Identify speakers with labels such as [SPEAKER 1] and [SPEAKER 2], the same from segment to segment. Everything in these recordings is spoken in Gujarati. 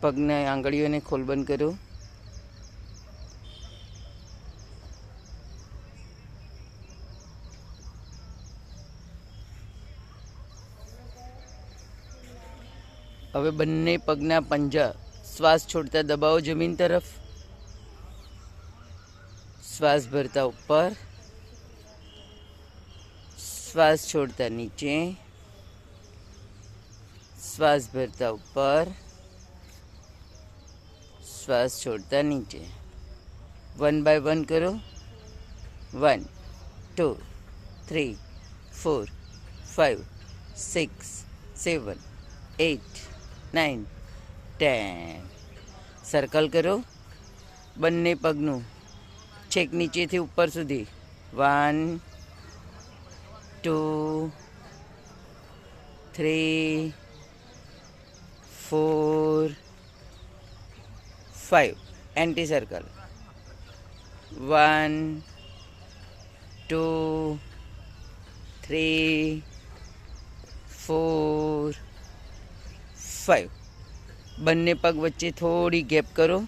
[SPEAKER 1] પગના આંગળીઓને ખોલ બંધ કરો. હવે બંને પગના પંજા શ્વાસ છોડતા દબાવો જમીન તરફ. શ્વાસ ભરતા ઉપર, શ્વાસ છોડતા નીચે, શ્વાસ ભરતા ઉપર, શ્વાસ છોડતા નીચે. 1 by 1 કરો. 1 2 3 4 5 6 7 8 9 10. સર્કલ કરો બંને પગનું છેક નીચેથી ઉપર સુધી. 1 2 3 4 5. Anti circle. 1 2 3 4 5. બંને પગ વચ્ચે થોડી ગેપ કરો.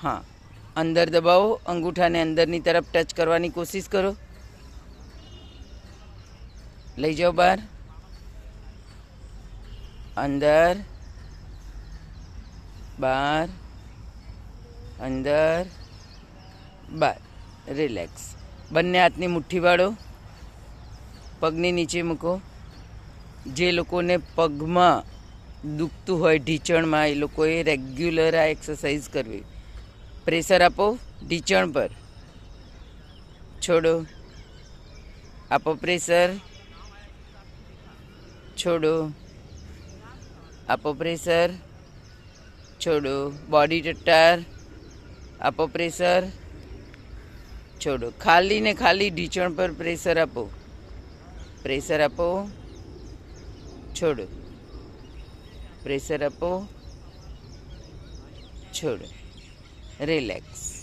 [SPEAKER 1] હા, અંદર દબાવો. અંગૂઠાને અંદરની તરફ ટચ કરવાની કોશિશ કરો. લઈ જાઓ બહાર. અંદર, બહાર, અંદર, બહાર. રિલેક્સ. બંને હાથની મુઠ્ઠી વાળો, પગની નીચે મૂકો. જે લોકોને પગમાં દુખતું હોય ઢીંચણમાં, એ લોકોએ રેગ્યુલર આ એક્સરસાઇઝ કરવી. પ્રેશર આપો ઢીંચણ પર. છોડો. આપો પ્રેશર. છોડો. આપો પ્રેશર. છોડો. બોડી ટટ્ટાર. આપો પ્રેશર. છોડો. ખાલી ને ખાલી ઢીંચણ પર પ્રેશર આપો. પ્રેશર આપો. છોડો. પ્રેશર આપો. છોડો. રિલેક્સ.